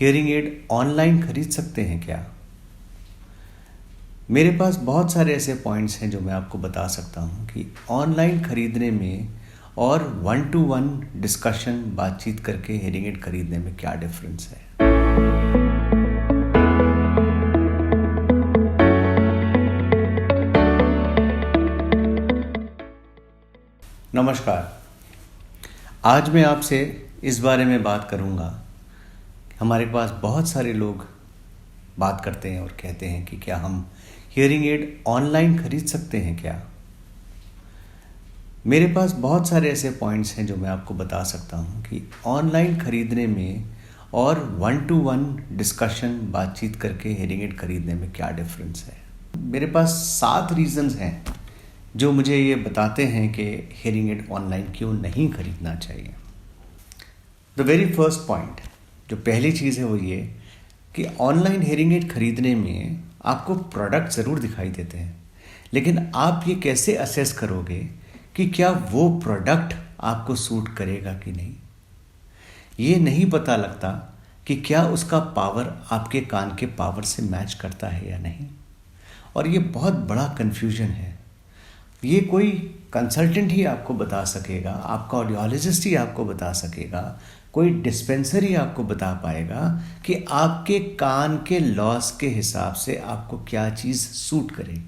Hearing aid online खरीद सकते हैं क्या? मेरे पास बहुत सारे ऐसे पॉइंट्स हैं जो मैं आपको बता सकता हूं कि ऑनलाइन खरीदने में और 1-to-1 डिस्कशन बातचीत करके हियरिंग एड खरीदने में क्या डिफरेंस है। नमस्कार, आज मैं आपसे इस बारे में बात करूंगा। हमारे पास बहुत सारे लोग बात करते हैं और कहते हैं कि क्या हम हियरिंग एड ऑनलाइन खरीद सकते हैं क्या? मेरे पास बहुत सारे ऐसे पॉइंट्स हैं जो मैं आपको बता सकता हूं कि ऑनलाइन खरीदने में और 1-to-1 डिस्कशन बातचीत करके हियरिंग एड खरीदने में क्या डिफरेंस है। मेरे पास 7 रीजंस हैं जो मुझे ये बताते हैं कि हियरिंग एड ऑनलाइन क्यों नहीं खरीदना चाहिए। द वेरी फर्स्ट पॉइंट, जो पहली चीज़ है वो ये कि ऑनलाइन हियरिंग एड खरीदने में आपको प्रोडक्ट ज़रूर दिखाई देते हैं, लेकिन आप ये कैसे असेस करोगे कि क्या वो प्रोडक्ट आपको सूट करेगा कि नहीं। ये नहीं पता लगता कि क्या उसका पावर आपके कान के पावर से मैच करता है या नहीं, और ये बहुत बड़ा कन्फ्यूजन है। ये कोई कंसल्टेंट ही आपको बता सकेगा, आपका ऑडियोलॉजिस्ट ही आपको बता सकेगा, कोई डिस्पेंसरी आपको बता पाएगा कि आपके कान के लॉस के हिसाब से आपको क्या चीज़ सूट करेगी।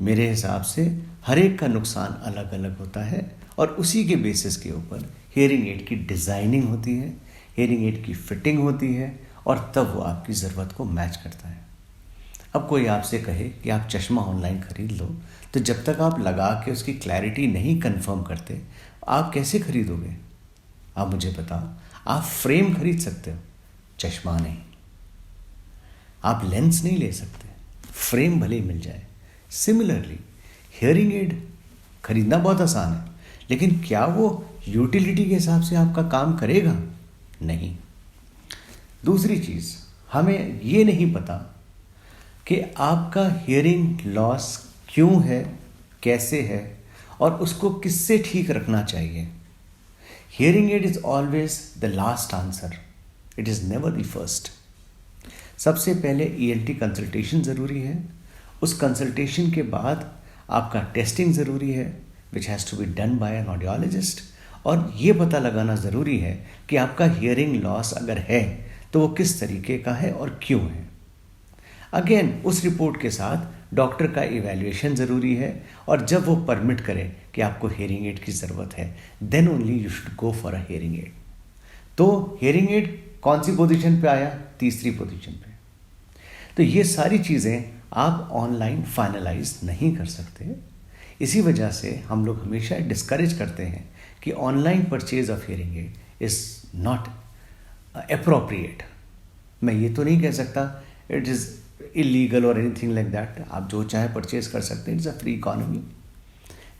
मेरे हिसाब से हर एक का नुकसान अलग अलग होता है और उसी के बेसिस के ऊपर हियरिंग एड की डिज़ाइनिंग होती है, हियरिंग एड की फिटिंग होती है और तब वो आपकी ज़रूरत को मैच करता है। अब कोई आपसे कहे कि आप चश्मा ऑनलाइन खरीद लो, तो जब तक आप लगा के उसकी क्लैरिटी नहीं कंफर्म करते, आप कैसे खरीदोगे? आप मुझे बताओ। आप फ्रेम खरीद सकते हो, चश्मा नहीं। आप लेंस नहीं ले सकते, फ्रेम भले ही मिल जाए। सिमिलरली हियरिंग एड खरीदना बहुत आसान है, लेकिन क्या वो यूटिलिटी के हिसाब से आपका काम करेगा? नहीं। दूसरी चीज़, हमें ये नहीं पता कि आपका हियरिंग लॉस क्यों है, कैसे है और उसको किससे ठीक रखना चाहिए। Hearing aid is always the last answer, it is never the first. सबसे पहले ENT कंसल्टेशन ज़रूरी है। उस कंसल्टेशन के बाद आपका टेस्टिंग ज़रूरी है, which has to be done by an audiologist, और ये पता लगाना ज़रूरी है कि आपका हियरिंग लॉस अगर है तो वो किस तरीके का है और क्यों है। अगेन उस रिपोर्ट के साथ डॉक्टर का इवैल्यूएशन ज़रूरी है, और जब वो परमिट करे कि आपको हियरिंग एड की ज़रूरत है, then only you should go for a hearing aid. तो हियरिंग एड कौन सी पोजीशन पे आया? तीसरी पोजीशन पे। तो ये सारी चीज़ें आप ऑनलाइन फाइनलाइज नहीं कर सकते। इसी वजह से हम लोग हमेशा डिस्करेज करते हैं कि online purchase of hearing aid is not appropriate. मैं ये तो नहीं कह सकता इट इज़ इलीगल और एनीथिंग लाइक दैट। आप जो चाहे परचेज कर सकते हैं, it's a free economy.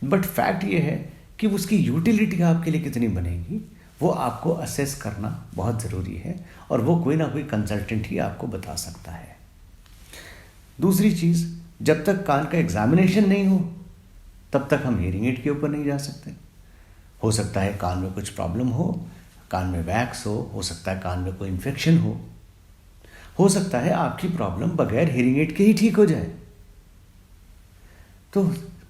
But fact ये है कि उसकी यूटिलिटी आपके लिए कितनी बनेगी वो आपको असेस करना बहुत ज़रूरी है, और वो कोई ना कोई कंसल्टेंट ही आपको बता सकता है। दूसरी चीज़, जब तक कान का एग्जामिनेशन नहीं हो तब तक हम हियरिंग एड के ऊपर नहीं जा सकते। हो सकता है कान में कुछ प्रॉब्लम हो, कान में वैक्स हो सकता है कान में कोई इन्फेक्शन हो सकता है आपकी प्रॉब्लम बगैर हियरिंग एड के ही ठीक हो जाए। तो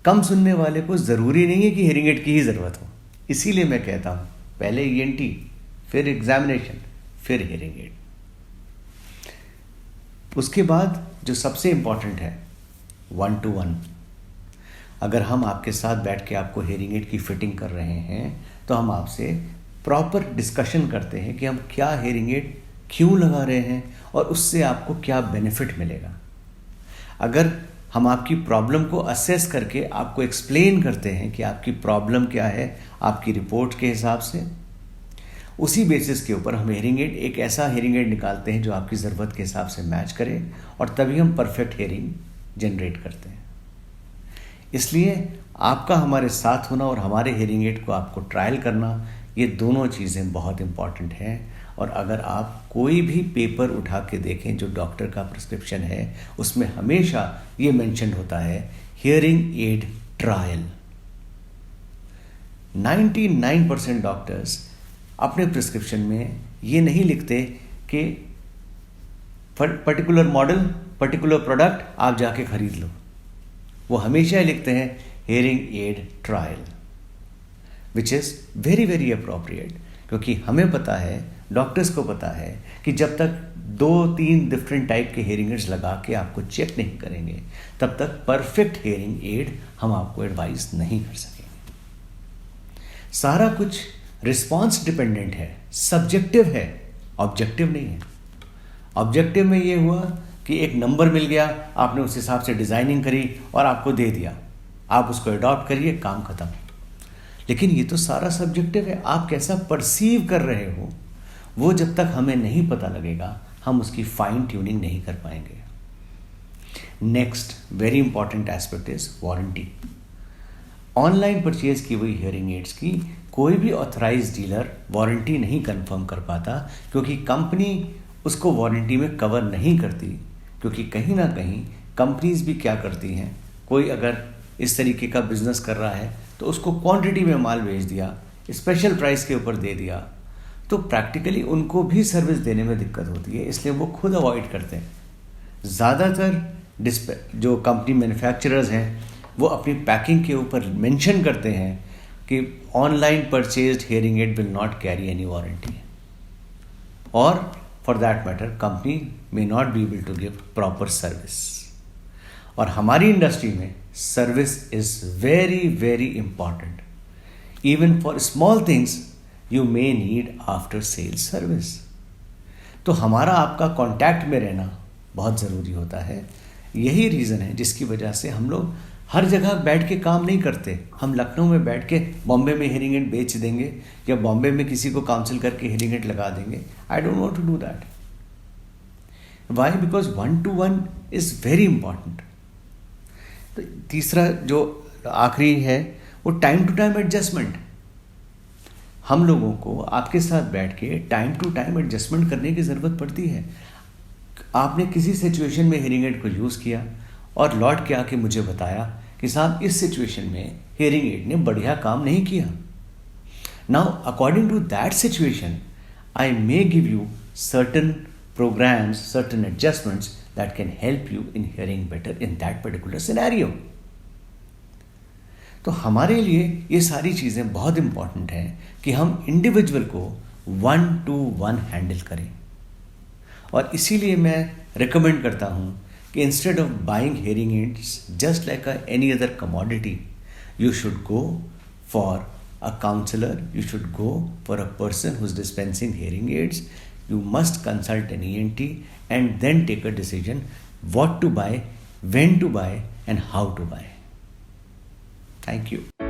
कम सुनने वाले को ज़रूरी नहीं है कि हियरिंग एड की ही ज़रूरत हो। इसीलिए मैं कहता हूँ पहले ENT, फिर एग्जामिनेशन, फिर हियरिंग एड। उसके बाद जो सबसे इम्पॉर्टेंट है 1-to-1। अगर हम आपके साथ बैठ के आपको हियरिंग एड की फिटिंग कर रहे हैं तो हम आपसे प्रॉपर डिस्कशन करते हैं कि हम क्या हियरिंग एड क्यों लगा रहे हैं और उससे आपको क्या बेनिफिट मिलेगा। अगर हम आपकी प्रॉब्लम को असेस करके आपको एक्सप्लेन करते हैं कि आपकी प्रॉब्लम क्या है आपकी रिपोर्ट के हिसाब से, उसी बेसिस के ऊपर हम हियरिंग एड, एक ऐसा हियरिंग एड निकालते हैं जो आपकी ज़रूरत के हिसाब से मैच करे, और तभी हम परफेक्ट हियरिंग जनरेट करते हैं। इसलिए आपका हमारे साथ होना और हमारे हियरिंग एड को आपको ट्रायल करना, ये दोनों चीज़ें बहुत इम्पॉर्टेंट हैं। और अगर आप कोई भी पेपर उठा के देखें जो डॉक्टर का प्रिस्क्रिप्शन है, उसमें हमेशा ये मेंशन होता है हियरिंग एड ट्रायल। 99% डॉक्टर्स अपने प्रिस्क्रिप्शन में ये नहीं लिखते कि पर्टिकुलर मॉडल, पर्टिकुलर प्रोडक्ट आप जाके खरीद लो। वो हमेशा लिखते हैं hearing aid trial, which is very very appropriate, क्योंकि हमें पता है, डॉक्टर्स को पता है कि जब तक 2-3 डिफरेंट टाइप के हेयरिंग एड्स लगा के आपको चेक नहीं करेंगे, तब तक परफेक्ट हेयरिंग एड हम आपको एडवाइस नहीं कर सकेंगे। सारा कुछ रिस्पॉन्स डिपेंडेंट है, सब्जेक्टिव है, ऑब्जेक्टिव नहीं है। ऑब्जेक्टिव में ये हुआ कि एक नंबर मिल गया, आपने उस हिसाब से डिज़ाइनिंग करी और आपको दे दिया, आप उसको अडॉप्ट करिए, काम खत्म। लेकिन ये तो सारा सब्जेक्टिव है, आप कैसा परसीव कर रहे हो, वो जब तक हमें नहीं पता लगेगा हम उसकी फाइन ट्यूनिंग नहीं कर पाएंगे। Next very important aspect is warranty. Online purchase की हुई हेयरिंग एड्स की कोई भी ऑथराइज डीलर वारंटी नहीं कंफर्म कर पाता, क्योंकि कंपनी उसको वारंटी में कवर नहीं करती। क्योंकि कहीं ना कहीं कंपनीज भी क्या करती हैं, कोई अगर इस तरीके का बिजनेस कर रहा है तो उसको क्वांटिटी में माल भेज दिया, स्पेशल प्राइस के ऊपर दे दिया, तो प्रैक्टिकली उनको भी सर्विस देने में दिक्कत होती है, इसलिए वो खुद अवॉइड करते हैं। ज़्यादातर जो कंपनी मैन्युफैक्चरर्स हैं वो अपनी पैकिंग के ऊपर मेंशन करते हैं कि online purchased hearing aid will not carry any warranty, और for that matter company may not be able to give proper service. और हमारी इंडस्ट्री में service is very very important. Even for small things you may need after sales service. तो हमारा आपका contact में रहना बहुत ज़रूरी होता है। यही रीज़न है जिसकी वजह से हम लोग हर जगह बैठ के काम नहीं करते। हम लखनऊ में बैठ के बॉम्बे में हेयरिंग एड बेच देंगे या बॉम्बे में किसी को काउंसिल करके हेयरिंग एड लगा देंगे। I don't want to do that. Why? Because 1-to-1 is very important. तो तीसरा जो आखिरी है वो टाइम टू टाइम एडजस्टमेंट। हम लोगों को आपके साथ बैठ के टाइम टू टाइम एडजस्टमेंट करने की ज़रूरत पड़ती है। आपने किसी सिचुएशन में हेयरिंग एड को यूज़ किया और लौट के आके मुझे बताया कि साहब इस सिचुएशन में हेयरिंग एड ने बढ़िया काम नहीं किया। Now according to that situation I may give you certain programs, certain adjustments that can help you in hearing better in that particular scenario. तो हमारे लिए ये सारी चीज़ें बहुत इंपॉर्टेंट हैं कि हम इंडिविजुअल को 1-to-1 हैंडल करें। और इसीलिए मैं रिकमेंड करता हूँ कि instead of buying hearing aids just like any other commodity, you should go for a counsellor, you should go for a person who's dispensing hearing aids. You must consult an ENT and then take a decision what to buy, when to buy, and how to buy. Thank you.